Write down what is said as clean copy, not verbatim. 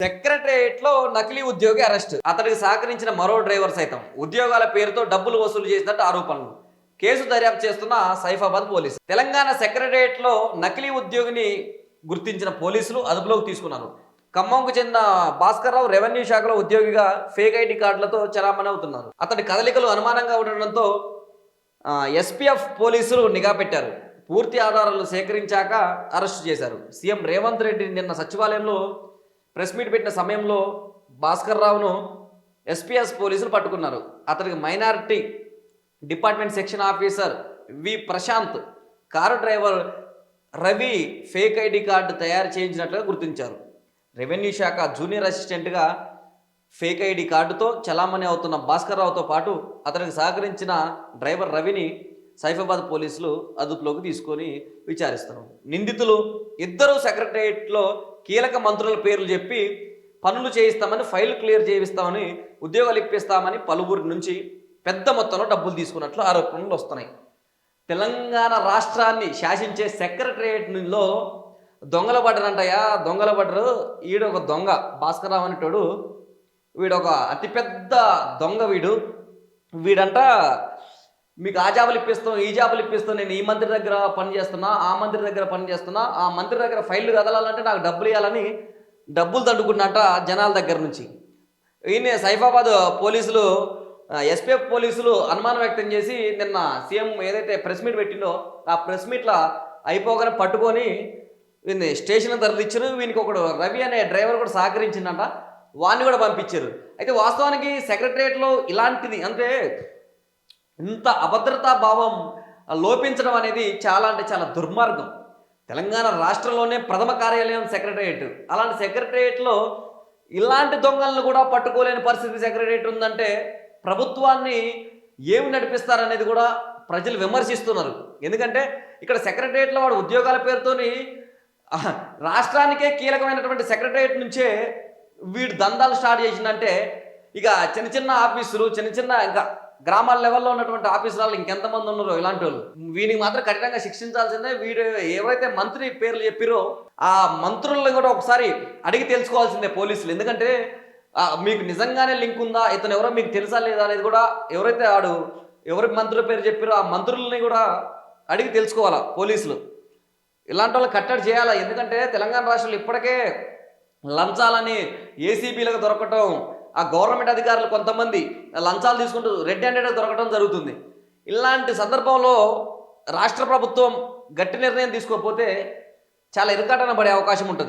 సెక్రటేరియట్లో నకిలీ ఉద్యోగి అరెస్ట్. అతడికి సహకరించిన మరో డ్రైవర్ సైతం ఉద్యోగాల పేరుతో డబ్బులు వసూలు చేసినట్టు ఆరోపణలు. కేసు దర్యాప్తు చేస్తున్న సైఫాబాద్ పోలీసు. తెలంగాణ సెక్రటేరియట్లో నకిలీ ఉద్యోగిని గుర్తించిన పోలీసులు అదుపులోకి తీసుకున్నారు. ఖమ్మంకు చెందిన భాస్కర్రావు రెవెన్యూ శాఖలో ఉద్యోగిగా ఫేక్ ఐడి కార్డులతో చలామణి అవుతున్నారు. అతడి కదలికలు అనుమానంగా ఉండడంతో ఎస్పీఎఫ్ పోలీసులు నిఘా పెట్టారు. పూర్తి ఆధారాలు సేకరించాక అరెస్టు చేశారు. సీఎం రేవంత్ రెడ్డి నిన్న సచివాలయంలో ప్రెస్ మీట్ పెట్టిన సమయంలో భాస్కర్రావును ఎస్పీఎస్ పోలీసులు పట్టుకున్నారు. అతనికి minority department section officer V Prashant, car driver Ravi fake ID card తయారు చేయించినట్లుగా గుర్తించారు. రెవెన్యూ శాఖ జూనియర్ అసిస్టెంట్గా ఫేక్ ఐడి కార్డుతో చలామణి అవుతున్న భాస్కర్రావుతో పాటు అతనికి సహకరించిన డ్రైవర్ రవిని సైఫాబాద్ పోలీసులు అదుపులోకి తీసుకొని విచారిస్తున్నారు. నిందితులు ఇద్దరు సెక్రటరియట్లో కీలక మంత్రుల పేర్లు చెప్పి పనులు చేయిస్తామని, ఫైల్ క్లియర్ చేయిస్తామని, ఉద్యోగాలు ఇప్పిస్తామని పలువురి నుంచి పెద్ద మొత్తంలో డబ్బులు తీసుకున్నట్లు ఆరోపణలు వస్తున్నాయి. తెలంగాణ రాష్ట్రాన్ని శాసించే సెక్రటరియట్లో దొంగల పడ్డరంటయ్యా, దొంగల పడ్డరు. ఈడొక దొంగ భాస్కర్రావు అనేటోడు, వీడొక అతిపెద్ద దొంగ. వీడంట మీకు ఆ జాబులు ఇప్పిస్తాం, ఈ జాబులు ఇప్పిస్తాం, నేను ఈ మంత్రి దగ్గర పని చేస్తున్నా, ఆ మంత్రి దగ్గర పని చేస్తున్నా, ఆ మంత్రి దగ్గర ఫైళ్ళు కదలాలంటే నాకు డబ్బులు ఇవ్వాలని డబ్బులు తండుకున్నట్ట జనాల దగ్గర నుంచి. ఈయన సైఫాబాద్ పోలీసులు, ఎస్పీఎఫ్ పోలీసులు అనుమానం వ్యక్తం చేసి నిన్న సీఎం ఏదైతే ప్రెస్ మీట్ పెట్టిండో ఆ ప్రెస్ మీట్లో అయిపోగానే పట్టుకొని వీడిని స్టేషన్ తరలిచ్చారు. వీనికి ఒకడు రవి అనే డ్రైవర్ కూడా సహకరించిందంట, వాడిని కూడా పంపించారు. అయితే వాస్తవానికి సెక్రటరియట్లో ఇలాంటిది అంటే ఇంత అభద్రతా భావం లోపించడం అనేది చాలా అంటే చాలా దుర్మార్గం. తెలంగాణ రాష్ట్రంలోనే ప్రథమ కార్యాలయం సెక్రటరియట్. అలాంటి సెక్రటరియట్లో ఇలాంటి దొంగలను కూడా పట్టుకోలేని పరిస్థితి సెక్రటరియట్ ఉందంటే ప్రభుత్వాన్ని ఏమి నడిపిస్తారనేది కూడా ప్రజలు విమర్శిస్తున్నారు. ఎందుకంటే ఇక్కడ సెక్రటరియట్లో వాడు ఉద్యోగాల పేరుతోని రాష్ట్రానికే కీలకమైనటువంటి సెక్రటరియట్ నుంచే వీడు దందాలు స్టార్ట్ చేసిందంటే ఇక చిన్న చిన్న ఆఫీసులు, చిన్న చిన్న ఇంకా గ్రామాల లెవెల్లో ఉన్నటువంటి ఆఫీసులు ఇంకెంతమంది ఉన్నారో ఇలాంటి వాళ్ళు, వీనికి మాత్రం కఠినంగా శిక్షించాల్సిందే. వీడు ఎవరైతే మంత్రి పేర్లు చెప్పిరో ఆ మంత్రులను కూడా ఒకసారి అడిగి తెలుసుకోవాల్సిందే పోలీసులు. ఎందుకంటే మీకు నిజంగానే లింక్ ఉందా, ఇతను ఎవరో మీకు తెలుసా లేదా అనేది కూడా ఎవరైతే ఎవరి మంత్రుల పేరు చెప్పిరో ఆ మంత్రులని కూడా అడిగి తెలుసుకోవాలా పోలీసులు. ఇలాంటి వాళ్ళు కట్టడి చేయాలా. ఎందుకంటే తెలంగాణ రాష్ట్రంలో ఇప్పటికే లంచాలని ఏసీబీలకు దొరకటం, ఆ గవర్నమెంట్ అధికారులు కొంతమంది లంచాలు తీసుకుంటూ రెడ్ హ్యాండెడ్గా దొరకడం జరుగుతుంది. ఇలాంటి సందర్భంలో రాష్ట్ర ప్రభుత్వం గట్టి నిర్ణయం తీసుకోకపోతే చాలా ఇరుకాటన పడే అవకాశం ఉంటుంది.